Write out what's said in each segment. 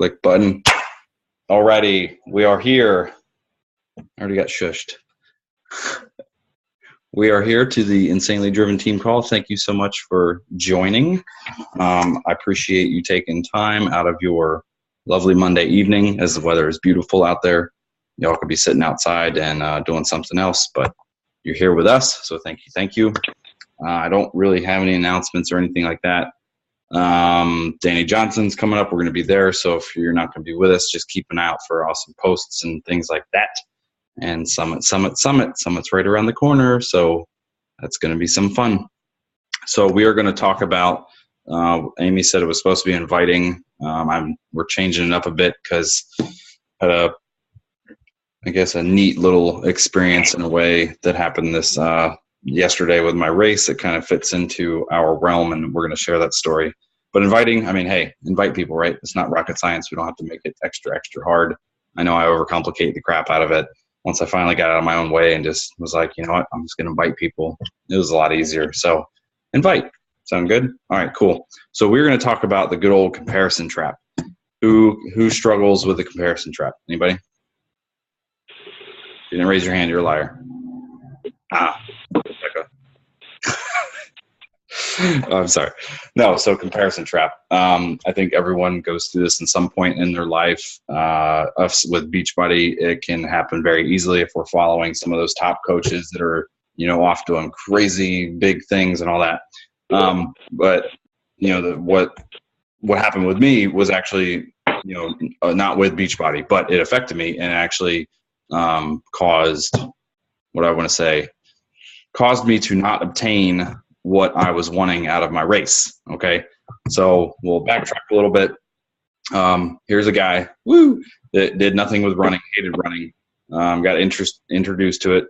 Click button. Alrighty, we are here. I already got shushed. We are here to the Insanely Driven Team Call. Thank you so much for joining. I appreciate you taking time out of your lovely Monday evening as the weather is beautiful out there. Y'all could be sitting outside and doing something else, but you're here with us, so thank you. Thank you. I don't really have any announcements or anything like that. Danny Johnson's coming up. We're going to be there, so if you're not going to be with us, just keep an eye out for awesome posts and things like that. And Summit's right around the corner, so that's going to be some fun. So we are going to talk about, Amy said it was supposed to be inviting. We're changing it up a bit because had a neat little experience in a way that happened this yesterday with my race. It kind of fits into our realm, and we're going to share that story. But inviting, hey, invite people, right? It's not rocket science. We don't have to make it extra hard. I know I overcomplicate the crap out of it. Once I finally got out of my own way and just was like, you know what, I'm just going to invite people. It was a lot easier. So invite. Sound good? All right, cool. So we're going to talk about the good old comparison trap. Who struggles with the comparison trap? Anybody? If you didn't raise your hand, you're a liar. Oh, I'm sorry. No, so comparison trap. I think everyone goes through this in some point in their life. Us with Beachbody, it can happen very easily if we're following some of those top coaches that are, off doing crazy big things and all that. But what happened with me was actually, not with Beachbody, but it affected me and actually caused me to not obtain what I was wanting out of my race. Okay. So we'll backtrack a little bit. Here's a guy, that did nothing with running, hated running, got introduced to it,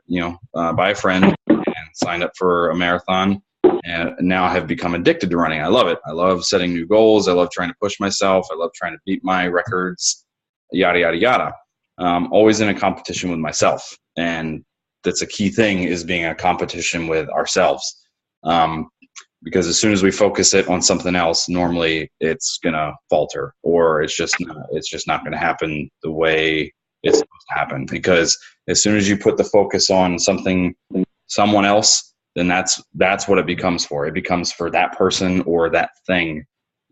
by a friend and signed up for a marathon, and now have become addicted to running. I love it. I love setting new goals. I love trying to push myself. I love trying to beat my records, yada, yada, yada. Always in a competition with myself. And that's a key thing, is being a competition with ourselves. Because as soon as we focus it on something else, normally it's gonna falter, or it's just not gonna happen the way it's supposed to happen. Because as soon as you put the focus on someone else, then that's what it becomes for. It becomes for that person or that thing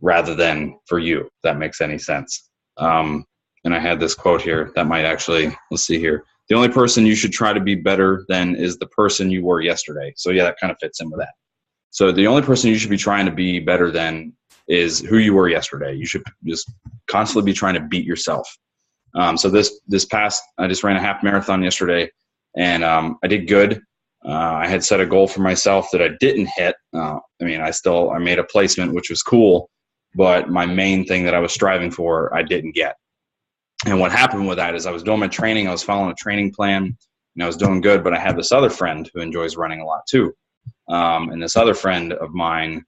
rather than for you, if that makes any sense. And I had this quote here that might actually, let's see here. The only person you should try to be better than is the person you were yesterday. So yeah, that kind of fits in with that. So the only person you should be trying to be better than is who you were yesterday. You should just constantly be trying to beat yourself. So this past, I just ran a half marathon yesterday, and I did good. I had set a goal for myself that I didn't hit. I made a placement, which was cool, but my main thing that I was striving for, I didn't get. And what happened with that is I was doing my training. I was following a training plan, and I was doing good, but I had this other friend who enjoys running a lot too. And this other friend of mine,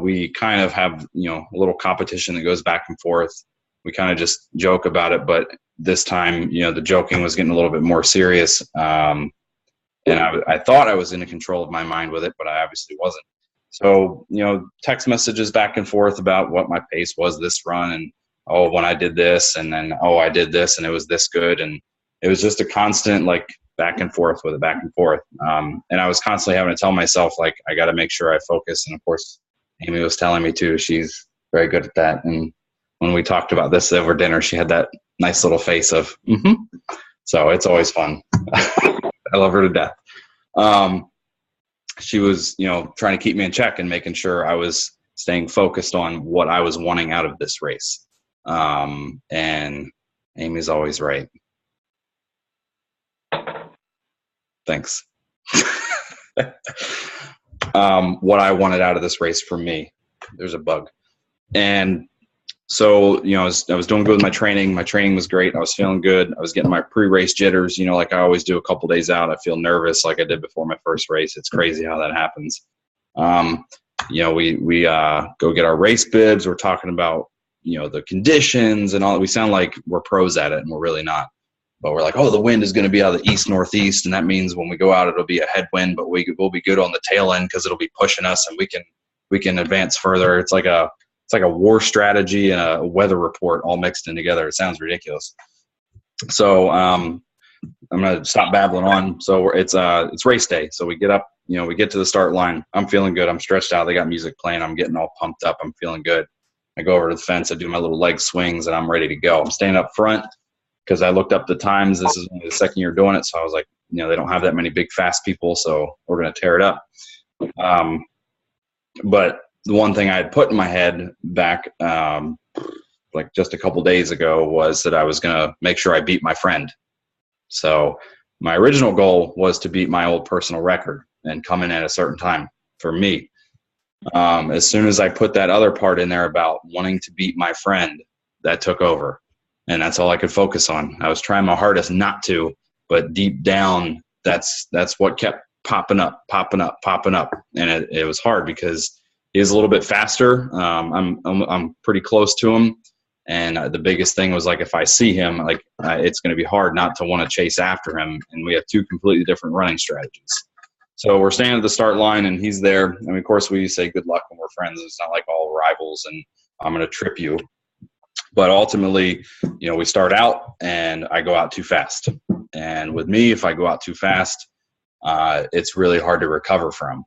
we kind of have, a little competition that goes back and forth. We kind of just joke about it, but this time, the joking was getting a little bit more serious. And I thought I was in control of my mind with it, but I obviously wasn't. So, text messages back and forth about what my pace was this run, and when I did this, and then, I did this and it was this good. And it was just a constant back and forth with it, back and forth. And I was constantly having to tell myself, I got to make sure I focus. And of course, Amy was telling me too, she's very good at that. And when we talked about this over dinner, she had that nice little face of, So it's always fun. I love her to death. She was, trying to keep me in check and making sure I was staying focused on what I was wanting out of this race. And Amy's always right. Thanks. What I wanted out of this race for me, there's a bug. And so, I was doing good with my training. My training was great. I was feeling good. I was getting my pre-race jitters, like I always do a couple days out. I feel nervous like I did before my first race. It's crazy how that happens. We go get our race bibs. We're talking about, the conditions and all. We sound like we're pros at it, and we're really not. But we're like, the wind is going to be out of the east-northeast, and that means when we go out, it'll be a headwind, but we'll be good on the tail end because it'll be pushing us, and we can advance further. It's like a it's like a war strategy and a weather report all mixed in together. It sounds ridiculous. So I'm gonna stop babbling on. So it's race day. So we get up, we get to the start line. I'm feeling good. I'm stretched out. They got music playing. I'm getting all pumped up. I'm feeling good. I go over to the fence. I do my little leg swings, and I'm ready to go. I'm staying up front because I looked up the times. This is only the second year doing it, so I was like, they don't have that many big fast people, so we're gonna tear it up. But the one thing I had put in my head back, like just a couple days ago, was that I was going to make sure I beat my friend. So my original goal was to beat my old personal record and come in at a certain time for me. As soon as I put that other part in there about wanting to beat my friend, that took over. And that's all I could focus on. I was trying my hardest not to, but deep down, that's what kept popping up. And it was hard because he's a little bit faster. I'm pretty close to him. And the biggest thing was, like, if I see him, like, it's going to be hard not to want to chase after him. And we have two completely different running strategies. So we're standing at the start line, and he's there. I mean, of course, we say good luck when we're friends. It's not like all rivals and I'm going to trip you. But ultimately, we start out, and I go out too fast. And with me, if I go out too fast, it's really hard to recover from.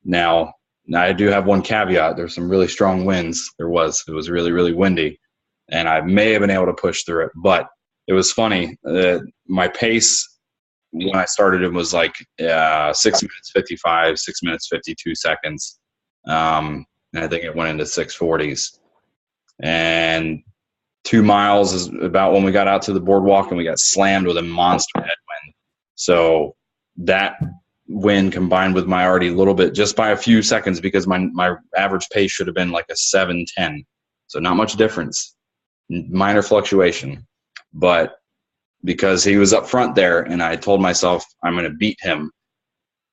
Now, I do have one caveat. There's some really strong winds. It was really, really windy. And I may have been able to push through it. But it was funny. My pace when I started it was like 6 minutes 55, 6 minutes 52 seconds. And I think it went into 6:40s. And 2 miles is about when we got out to the boardwalk, and we got slammed with a monster headwind. So that wind combined with my already little bit, just by a few seconds, because my average pace should have been like a 7:10. So not much difference. Minor fluctuation, but because he was up front there and I told myself I'm going to beat him,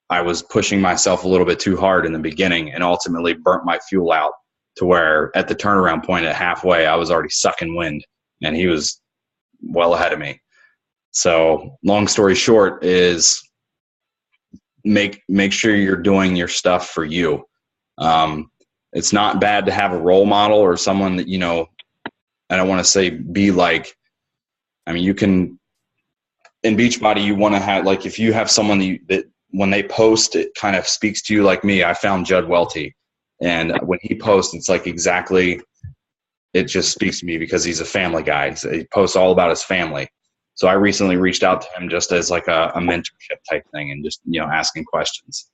I was pushing myself a little bit too hard in the beginning and ultimately burnt my fuel out to where at the turnaround point at halfway, I was already sucking wind and he was well ahead of me. So long story short is make sure you're doing your stuff for you. It's not bad to have a role model or someone that, I don't want to say be like, I mean, you can, in Beachbody, you want to have, like, if you have someone that when they post, it kind of speaks to you. Like me, I found Judd Welty, and when he posts, it's like exactly, it just speaks to me because he's a family guy. So he posts all about his family. So I recently reached out to him just as like a mentorship type thing and just, asking questions.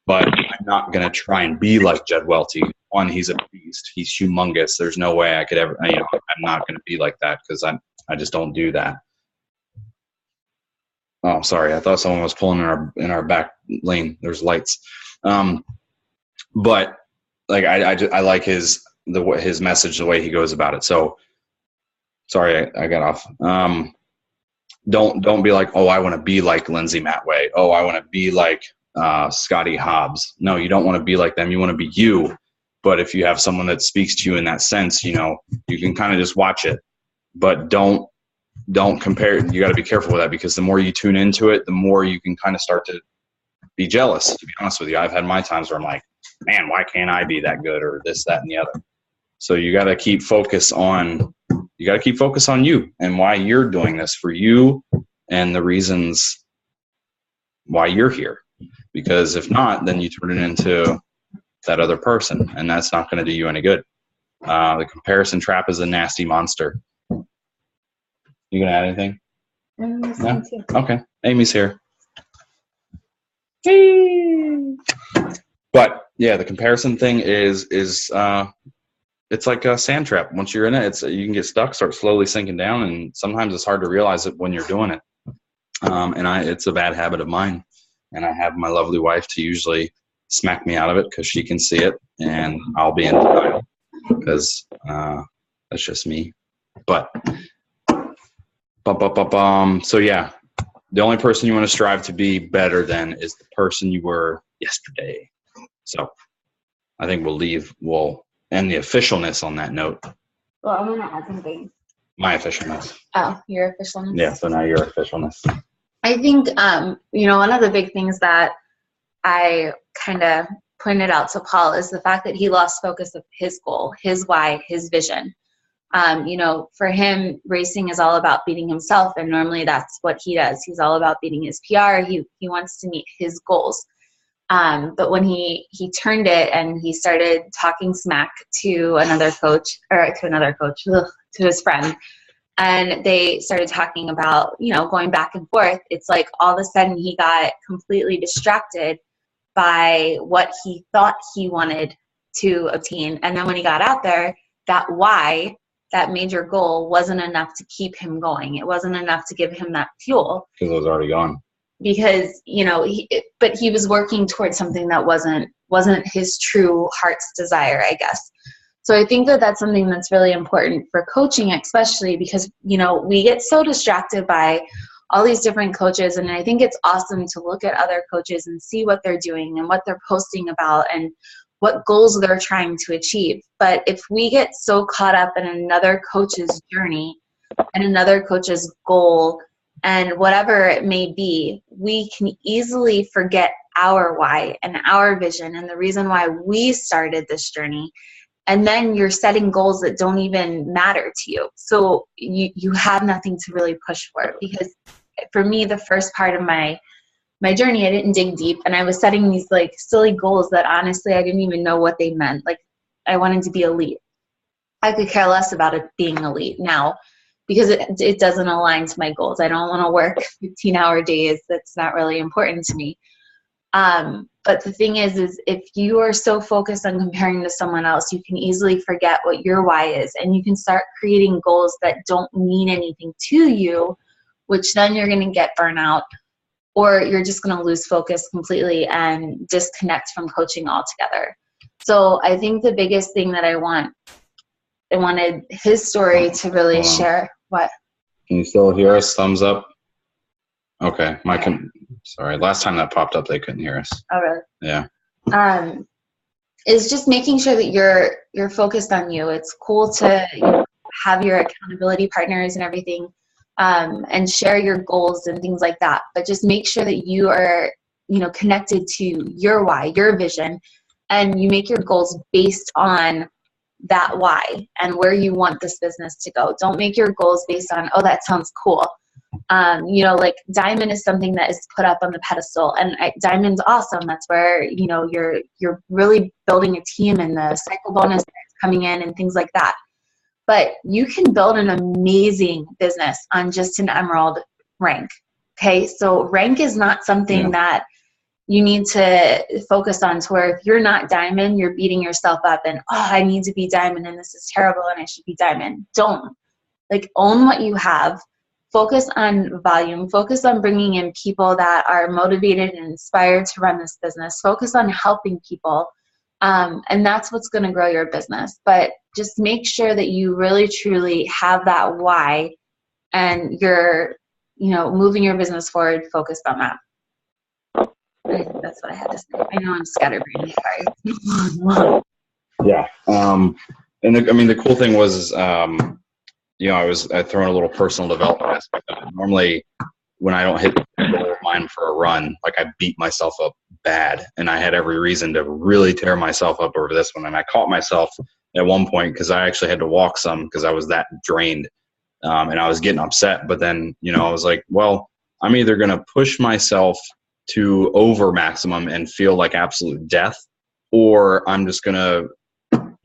But I'm not going to try and be like Judd Welty. One, he's a beast. He's humongous. There's no way I could ever, I'm not going to be like that because I just don't do that. Oh, sorry. I thought someone was pulling in our back lane. There's lights. But like, I like his message, the way he goes about it. So sorry, I got off. Don't be like, oh, I want to be like Lindsay Matway. Oh, I want to be like Scotty Hobbs. No, you don't want to be like them. You want to be you. But if you have someone that speaks to you in that sense, you can kind of just watch it, but don't compare. You got to be careful with that, because the more you tune into it, the more you can kind of start to be jealous, to be honest with you. I've had my times where I'm like, man, why can't I be that good, or this, that, and the other? So you got to keep focus on you and why you're doing this for you and the reasons why you're here. Because if not, then you turn it into that other person, and that's not going to do you any good. The comparison trap is a nasty monster. You going to add anything? No? Okay. Amy's here. But yeah, the comparison thing is it's like a sand trap. Once you're in it, you can get stuck, start slowly sinking down, and sometimes it's hard to realize it when you're doing it. It's a bad habit of mine, and I have my lovely wife to usually smack me out of it because she can see it, and I'll be in denial because that's just me. But so yeah, the only person you want to strive to be better than is the person you were yesterday. So I think we'll end the officialness on that note. Well, I'm going to add something. My officialness. Oh, your officialness? Yeah, so now your officialness. I think, one of the big things that I kind of pointed out to Paul is the fact that he lost focus of his goal, his why, his vision. You know, for him, racing is all about beating himself, and normally that's what he does. He's all about beating his PR. He wants to meet his goals. But when he turned it and he started talking smack to another coach, to his friend, and they started talking about, you know, going back and forth, it's like all of a sudden he got completely distracted by what he thought he wanted to obtain. And then when he got out there, that why, that major goal, wasn't enough to keep him going. It wasn't enough to give him that fuel. Because it was already gone. Because, you know, but he was working towards something that wasn't his true heart's desire, I guess. So I think that that's something that's really important for coaching, especially because, you know, we get so distracted by all these different coaches. And I think it's awesome to look at other coaches and see what they're doing and what they're posting about and what goals they're trying to achieve. But if we get so caught up in another coach's journey and another coach's goal and whatever it may be, we can easily forget our why and our vision and the reason why we started this journey. And then you're setting goals that don't even matter to you. So you have nothing to really push for. Because for me, the first part of my journey, I didn't dig deep. And I was setting these like silly goals that honestly, I didn't even know what they meant. Like I wanted to be elite. I could care less about it being elite now because it doesn't align to my goals. I don't want to work 15-hour days. That's not really important to me. But the thing is if you are so focused on comparing to someone else, you can easily forget what your why is, and you can start creating goals that don't mean anything to you, which then you're going to get burnout, or you're just going to lose focus completely and disconnect from coaching altogether. So I think the biggest thing that I wanted his story to really share. What? Can you still hear us? Thumbs up. Okay. Sorry. Last time that popped up, they couldn't hear us. Oh, really? Yeah. Is just making sure that you're focused on you. It's cool to have your accountability partners and everything, and share your goals and things like that. But just make sure that you are, connected to your why, your vision, and you make your goals based on that why and where you want this business to go. Don't make your goals based on, oh, that sounds cool. Like diamond is something that is put up on the pedestal, and diamond's awesome. That's where, you're really building a team and the cycle bonus that's coming in and things like that. But you can build an amazing business on just an emerald rank. Okay. So rank is not something that you need to focus on, to where if you're not diamond, you're beating yourself up and, oh, I need to be diamond and this is terrible and I should be diamond. Don't. Own what you have. Focus on volume. Focus on bringing in people that are motivated and inspired to run this business. Focus on helping people. And that's what's going to grow your business. But just make sure that you really, truly have that why, and you're, moving your business forward focused on that. I think that's what I had to say. I know I'm scatterbrained. Sorry. Yeah. The cool thing was, I throw in a little personal development aspect of it. Normally, when I don't hit the goal of mine for a run, I beat myself up bad, and I had every reason to really tear myself up over this one. And I caught myself at one point because I actually had to walk some because I was that drained, and I was getting upset. But then, I was like, well, I'm either going to push myself to over maximum and feel like absolute death, or I'm just going to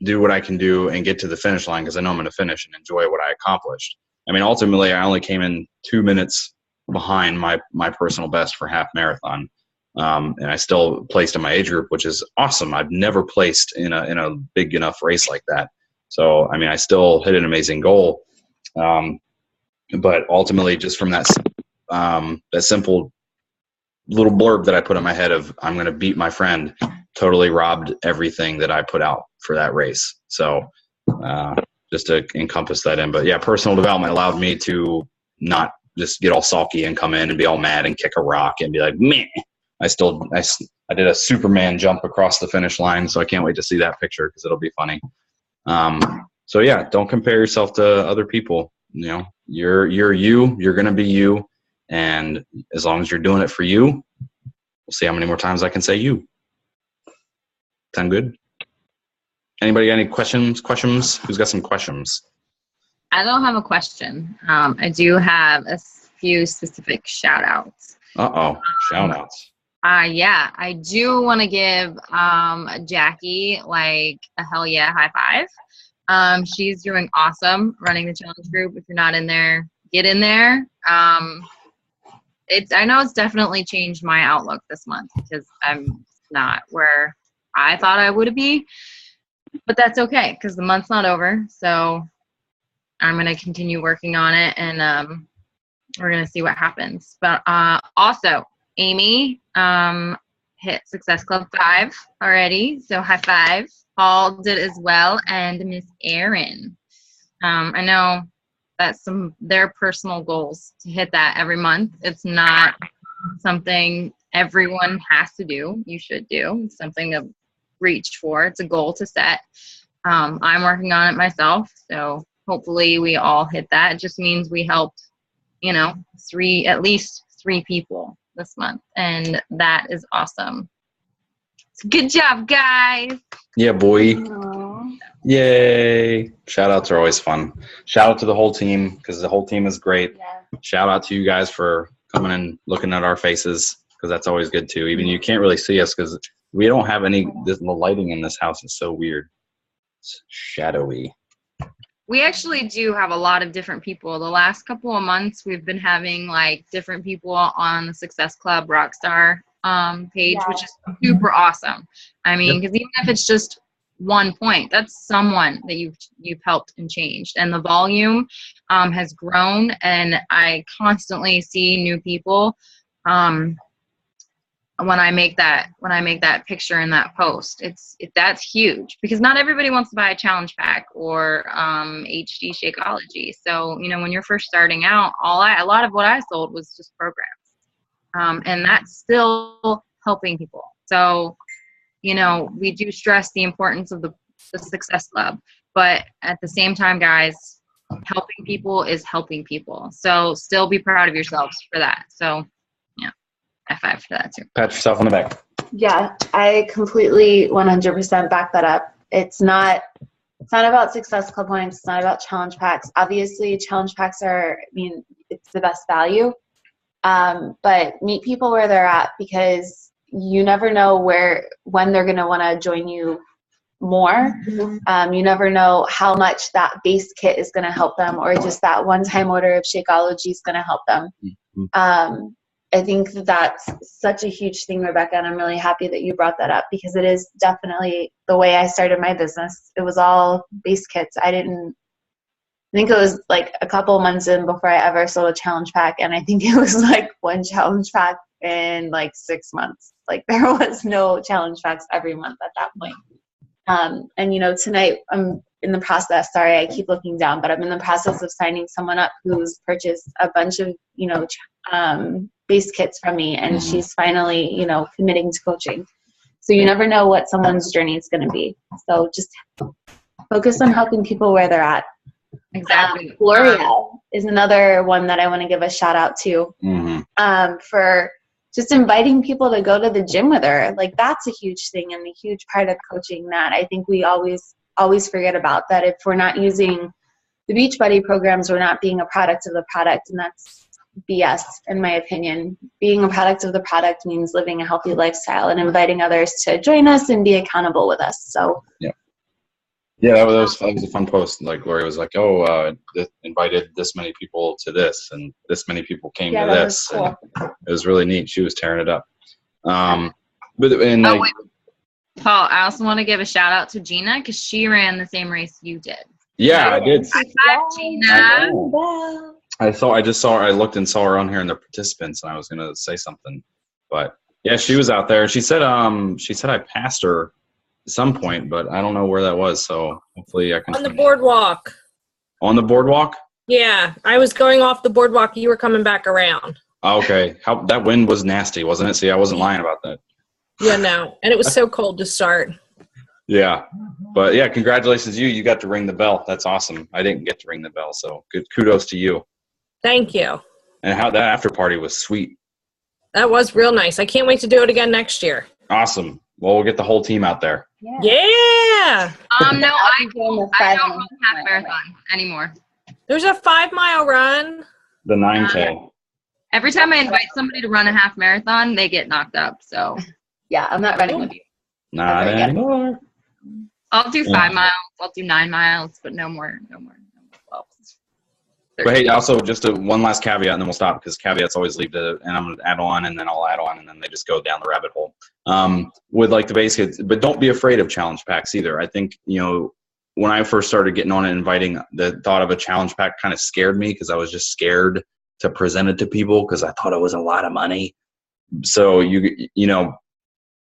do what I can do and get to the finish line because I know I'm going to finish and enjoy what I accomplished. Ultimately, I only came in 2 minutes behind my personal best for half marathon. And I still placed in my age group, which is awesome. I've never placed in a big enough race like that. So, I still hit an amazing goal. But ultimately, just from that simple little blurb that I put in my head of, I'm going to beat my friend, totally robbed everything that I put out for that race. So, just to encompass that in. But yeah, personal development allowed me to not just get all sulky and come in and be all mad and kick a rock and be like, meh. I did a Superman jump across the finish line, so I can't wait to see that picture because it'll be funny. So yeah, don't compare yourself to other people. You're you. You're gonna be you, and as long as you're doing it for you, we'll see how many more times I can say you. Sound good? Anybody got any questions? Who's got some questions? I don't have a question. I do have a few specific shout outs. Shout outs. Yeah, I do want to give Jackie like a hell yeah high five. She's doing awesome running the challenge group. If you're not in there, get in there. I know it's definitely changed my outlook this month because I'm not where I thought I would be, but that's okay because the month's not over. So I'm going to continue working on it, and we're going to see what happens. But also, Amy hit Success Club 5 already, so high five. Paul did as well, and Miss Erin. I know that's their personal goals to hit that every month. It's not something everyone has to do. You should do. It's something to reach for. It's a goal to set. I'm working on it myself, so hopefully we all hit that. It just means we helped, at least three people this month, and that is awesome. So good job, guys. Yeah, boy. Aww. Yay. Shout outs are always fun. Shout out to the whole team because the whole team is great. Yeah. Shout out to you guys for coming and looking at our faces because that's always good too. Even you can't really see us because we don't have the lighting in this house is so weird. It's shadowy. We actually do have a lot of different people. The last couple of months, we've been having like different people on the Success Club Rockstar page, which is super awesome. I mean, because even if it's just 1 point, that's someone that you've helped and changed, and the volume has grown. And I constantly see new people. When I make that picture in that post, that's huge because not everybody wants to buy a challenge pack or HD Shakeology. So when you're first starting out, a lot of what I sold was just programs, and that's still helping people. So we do stress the importance of the Success Club, but at the same time, guys, helping people is helping people. So still be proud of yourselves for that. So high five for that too. Pat yourself on the back. Yeah, I completely 100% back that up. It's not about Success Club points. It's not about challenge packs. Obviously, challenge packs it's the best value. But meet people where they're at because you never know when they're going to want to join you more. You never know how much that base kit is going to help them or just that one-time order of Shakeology is going to help them. I think that's such a huge thing, Rebecca, and I'm really happy that you brought that up because it is definitely the way I started my business. It was all base kits. I think it was like a couple months in before I ever sold a challenge pack, and I think it was like one challenge pack in like 6 months. Like there was no challenge packs every month at that point. And tonight I'm in the process, sorry, I keep looking down, but I'm in the process of signing someone up who's purchased a bunch of, base kits from me, and she's finally, committing to coaching. So you never know what someone's journey is going to be. So just focus on helping people where they're at. Exactly. Gloria is another one that I want to give a shout out to for just inviting people to go to the gym with her. Like that's a huge thing and a huge part of coaching that I think we always forget about, that if we're not using the Beachbody programs, we're not being a product of the product, and that's BS in my opinion. Being a product of the product means living a healthy lifestyle and inviting others to join us and be accountable with us. So that was a fun post. Like Gloria was like, invited this many people to this and this many people came to this. Cool. And it was really neat. She was tearing it up. Wait. Paul, I also want to give a shout out to Gina because she ran the same race you did. Yeah, I did. High five, Gina. I looked and saw her on here in the participants, and I was gonna say something, but yeah, she was out there. She said I passed her at some point, but I don't know where that was. So hopefully I can on the boardwalk. On the boardwalk? Yeah, I was going off the boardwalk. You were coming back around. Okay, that wind was nasty, wasn't it? See, I wasn't lying about that. Yeah, no, and it was so cold to start. Yeah, but yeah, congratulations, you got to ring the bell. That's awesome. I didn't get to ring the bell, so good. Kudos to you. Thank you. And how that after party was sweet. That was real nice. I can't wait to do it again next year. Awesome. Well, we'll get the whole team out there. Yeah. No, I doing the don't 5 run miles half right marathon anymore. There's a 5-mile run. The 9K. Every time I invite somebody to run a half marathon, they get knocked up. So Yeah, I'm not running with you. Not Ever again. anymore. I'll do Yeah. 5 miles. I'll do 9 miles, but no more 12. But hey, also just one last caveat, and then we'll stop because caveats always lead to, and I'm going to add on, and then I'll add on, and then they just go down the rabbit hole. With like the base hits, but don't be afraid of challenge packs either. I think, when I first started getting on and inviting, the thought of a challenge pack kind of scared me because I was just scared to present it to people because I thought it was a lot of money. So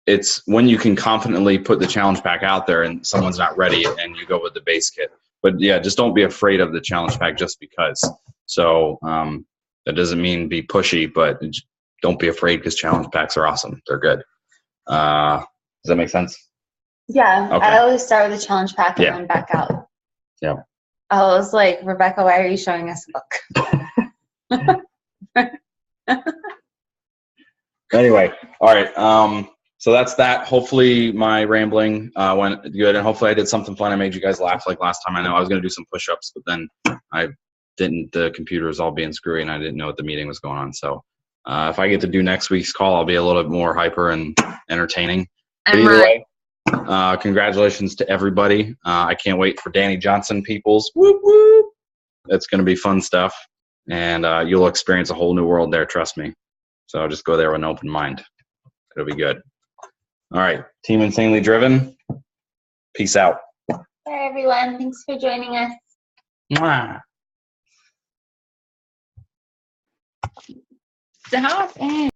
it's when you can confidently put the challenge pack out there and someone's not ready and you go with the base kit. But yeah, just don't be afraid of the challenge pack just because. So that doesn't mean be pushy, but don't be afraid because challenge packs are awesome. They're good. Does that make sense? Yeah, Okay. I always start with a challenge pack and then back out. Yeah. I was like, Rebecca, why are you showing us a book? Anyway, all right. So that's that. Hopefully my rambling went good, and hopefully I did something fun. I made you guys laugh like last time. I know I was going to do some push-ups, but then I didn't. The computer was all being screwy, and I didn't know what the meeting was going on. So if I get to do next week's call, I'll be a little bit more hyper and entertaining. But either way, congratulations to everybody. I can't wait for Danny Johnson peoples. Whoop, whoop. It's going to be fun stuff, and you'll experience a whole new world there. Trust me. So just go there with an open mind. It'll be good. All right. Team Insanely Driven. Peace out. Bye, everyone. Thanks for joining us. Mwah. Stop.